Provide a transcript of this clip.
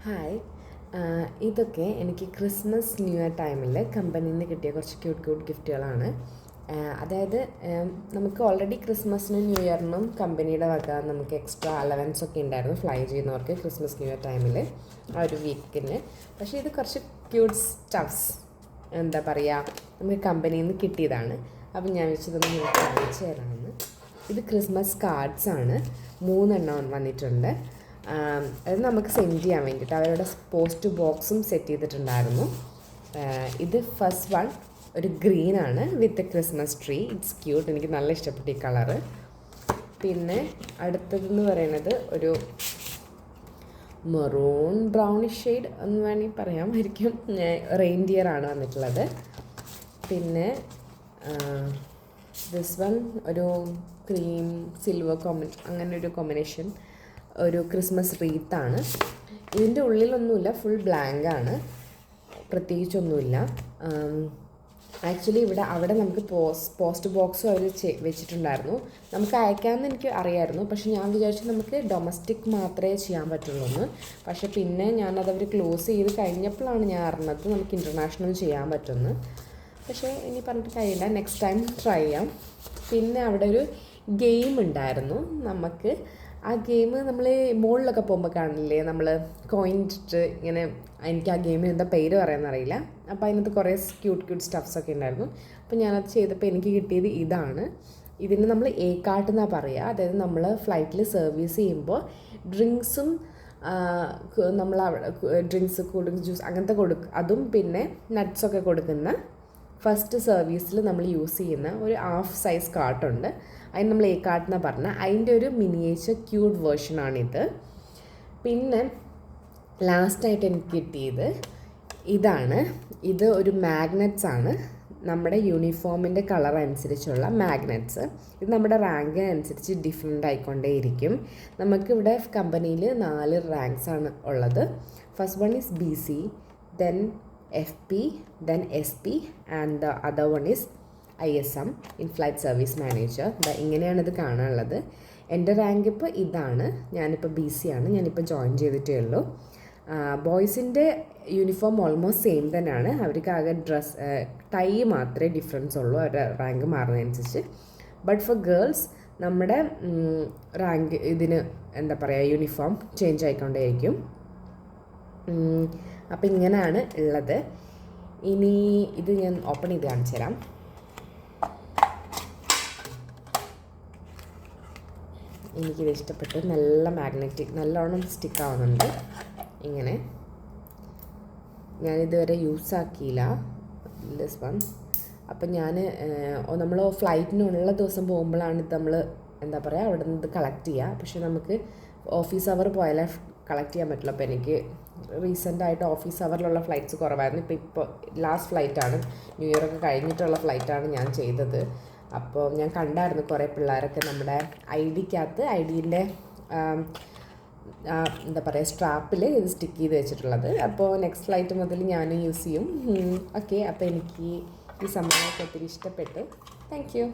Hi. ഇതൊക്കെ എനിക്ക് Christmas new year ടൈമിൽ കമ്പനിയിൽ നിന്ന് കിട്ടിയ കുറച്ച് ക്യൂട്ട് ഗിഫ്റ്റുകളാണ്. അതായത് നമുക്ക് ഓൾറെഡി ക്രിസ്മസിനും ന്യൂ ഇയറിനും കമ്പനിയുടെ വക നമുക്ക് എക്സ്ട്രാ അലവൻസ് ഒക്കെ ഉണ്ടായിരുന്നു ഫ്ലൈ ചെയ്യുന്നവർക്ക് ക്രിസ്മസ് ന്യൂ ഇയർ ടൈമിൽ ആ ഒരു വീക്കിന്. പക്ഷേ ഇത് കുറച്ച് ക്യൂട്ട് സ്റ്റഫ്സ് എന്താ പറയുക നമുക്ക് കമ്പനിയിൽ നിന്ന് കിട്ടിയതാണ്. അപ്പം ഞാൻ വെച്ചതൊന്ന് നിങ്ങൾക്ക് കാണിച്ചു തരാമെന്ന്. ഇത് ക്രിസ്മസ് കാർഡ്സാണ്, 3 വന്നിട്ടുണ്ട്. അത് നമുക്ക് സെൻഡ് ചെയ്യാൻ വേണ്ടിയിട്ട് അവരുടെ പോസ്റ്റ് ബോക്സും സെറ്റ് ചെയ്തിട്ടുണ്ടായിരുന്നു. ഇത് ഫസ്റ്റ് വൺ ഒരു ഗ്രീനാണ് വിത്ത് ക്രിസ്മസ് ട്രീ. ഇറ്റ്സ് ക്യൂട്ട്, എനിക്ക് നല്ല ഇഷ്ടപ്പെട്ടു ഈ കളറ്. പിന്നെ അടുത്തതെന്ന് പറയുന്നത് ഒരു മെറൂൺ ബ്രൗണിഷ് ഷെയ്ഡ് എന്ന് വേണമെങ്കിൽ പറയാമായിരിക്കും. റെയിൻഡിയർ ആണ് വന്നിട്ടുള്ളത്. പിന്നെ ദിസ് വൺ ഒരു ക്രീം സിൽവർ അങ്ങനെ ഒരു കോമ്പിനേഷൻ ഒരു ക്രിസ്മസ് റീത്താണ്. ഇതിൻ്റെ ഉള്ളിലൊന്നുമില്ല, ഫുൾ ബ്ലാങ്ക് ആണ്, പ്രത്യേകിച്ചൊന്നുമില്ല. ആക്ച്വലി അവിടെ നമുക്ക് പോസ്റ്റ് ബോക്സും അവർ വെച്ചിട്ടുണ്ടായിരുന്നു. നമുക്ക് അയക്കാമെന്ന് എനിക്ക് അറിയാമായിരുന്നു, പക്ഷെ ഞാൻ വിചാരിച്ചു നമുക്ക് ഡൊമസ്റ്റിക് മാത്രമേ ചെയ്യാൻ പറ്റുള്ളൂ എന്ന്. പക്ഷേ പിന്നെ ഞാനതവർ ക്ലോസ് ചെയ്ത് കഴിഞ്ഞപ്പോഴാണ് ഞാൻ അറിഞ്ഞത് നമുക്ക് ഇൻ്റർനാഷണൽ ചെയ്യാൻ പറ്റുമെന്ന്. പക്ഷേ ഇനി പറഞ്ഞിട്ട് കാര്യമില്ല, നെക്സ്റ്റ് ടൈം ട്രൈ ചെയ്യാം. പിന്നെ അവിടെ ഒരു ഗെയിം ഉണ്ടായിരുന്നു. നമുക്ക് ആ ഗെയിം നമ്മൾ മോളിലൊക്കെ പോകുമ്പോൾ കാണില്ലേ, നമ്മൾ കോയിൻ ഇട്ടിട്ട് ഇങ്ങനെ, എനിക്ക് ആ ഗെയിമിന് എന്താ പേര് പറയാമെന്നറിയില്ല. അപ്പോൾ അതിനകത്ത് കുറേ ക്യൂട്ട് സ്റ്റഫ്സൊക്കെ ഉണ്ടായിരുന്നു. അപ്പോൾ ഞാനത് ചെയ്തപ്പോൾ എനിക്ക് കിട്ടിയത് ഇതാണ്. ഇതിന് നമ്മൾ എ കാർട്ട് എന്നാണ് പറയുക. അതായത് നമ്മൾ ഫ്ലൈറ്റിൽ സർവീസ് ചെയ്യുമ്പോൾ ഡ്രിങ്ക്സും നമ്മൾ ഡ്രിങ്ക്സ് കൂൾ ഡ്രിങ്ക്സ് ജ്യൂസ് അങ്ങനത്തെ അതും പിന്നെ നട്ട്സൊക്കെ കൊടുക്കുന്ന ഫസ്റ്റ് സർവീസിൽ നമ്മൾ യൂസ് ചെയ്യുന്ന ഒരു ഹാഫ് സൈസ് കാർട്ടുണ്ട്. അതിന് നമ്മൾ എ കാർട്ട് എന്നാണ് പറഞ്ഞത്. അതിൻ്റെ ഒരു മിനിയേച്ചർ ക്യൂട്ട് വേർഷനാണിത്. പിന്നെ ലാസ്റ്റായിട്ട് എനിക്ക് കിട്ടിയത് ഇതാണ്. ഇത് ഒരു മാഗ്നറ്റ്സ് ആണ്, നമ്മുടെ യൂണിഫോമിൻ്റെ കളർ അനുസരിച്ചുള്ള മാഗ്നറ്റ്സ്. ഇത് നമ്മുടെ റാങ്കിനനുസരിച്ച് ഡിഫറെൻ്റ് ആയിക്കൊണ്ടേയിരിക്കും. നമുക്കിവിടെ കമ്പനിയിൽ 4 റാങ്ക്സ് ആണ് ഉള്ളത്. First one is BC, then FP, then SP, and the other one is ISM, in flight service manager. ഇങ്ങനെയാണ് ഇത് കാണാനുള്ളത്. എൻ്റെ റാങ്ക് ഇപ്പോൾ ഇതാണ്. ഞാനിപ്പോൾ BC ആണ്, ഞാനിപ്പോൾ ജോയിൻ ചെയ്തിട്ടേ ഉള്ളൂ. ബോയ്സിൻ്റെ യൂണിഫോം ഓൾമോസ്റ്റ് സെയിം തന്നെയാണ്. അവർക്ക് ആകെ ടൈ മാത്രമേ ഡിഫറൻസ് ഉള്ളൂ അവരുടെ റാങ്ക് മാറുന്നതനുസരിച്ച്. ബട്ട് ഫോർ ഗേൾസ് നമ്മുടെ റാങ്ക് ഇതിന് എന്താ പറയുക യൂണിഫോം ചേഞ്ച് ആയിക്കൊണ്ടേയിരിക്കും. അപ്പോൾ ഇങ്ങനെയാണ് ഉള്ളത്. ഇനി ഇത് ഞാൻ ഓപ്പൺ ചെയ്ത് കാണിച്ചു തരാം. എനിക്കിത് ഇഷ്ടപ്പെട്ടു. നല്ല മാഗ്നറ്റിക്, നല്ലോണം സ്റ്റിക്ക് ആവുന്നുണ്ട്. ഇങ്ങനെ ഞാനിതുവരെ യൂസാക്കിയില്ല ദിസ് വൺ. അപ്പം നമ്മൾ ഫ്ലൈറ്റിനുള്ള ദിവസം പോകുമ്പോഴാണ് ഇത് നമ്മൾ എന്താ പറയുക അവിടെ നിന്ന് ഇത് കളക്ട് ചെയ്യുക. പക്ഷെ നമുക്ക് ഓഫീസ് അവർ പോയാലേ കളക്ട് ചെയ്യാൻ പറ്റില്ല. അപ്പോൾ എനിക്ക് റീസെൻ്റായിട്ട് ഓഫീസ് അവറിലുള്ള ഫ്ലൈറ്റ്സ് കുറവായിരുന്നു. ഇപ്പോൾ ലാസ്റ്റ് ഫ്ലൈറ്റാണ്, ന്യൂ ഇയർ ഒക്കെ കഴിഞ്ഞിട്ടുള്ള ഫ്ലൈറ്റാണ് ഞാൻ ചെയ്തത്. അപ്പോൾ ഞാൻ കണ്ടായിരുന്നു കുറേ പിള്ളേരൊക്കെ നമ്മുടെ ഐഡീൻ്റെ എന്താ പറയുക സ്ട്രാപ്പിൽ ഇത് സ്റ്റിക്ക് ചെയ്ത് വെച്ചിട്ടുള്ളത്. അപ്പോൾ നെക്സ്റ്റ് ഫ്ലൈറ്റ് മുതൽ ഞാനും യൂസ് ചെയ്യും. ഓക്കെ, അപ്പോൾ എനിക്ക് ഈ സംഭവമൊക്കെ ഒത്തിരി ഇഷ്ടപ്പെട്ടു. Thank you.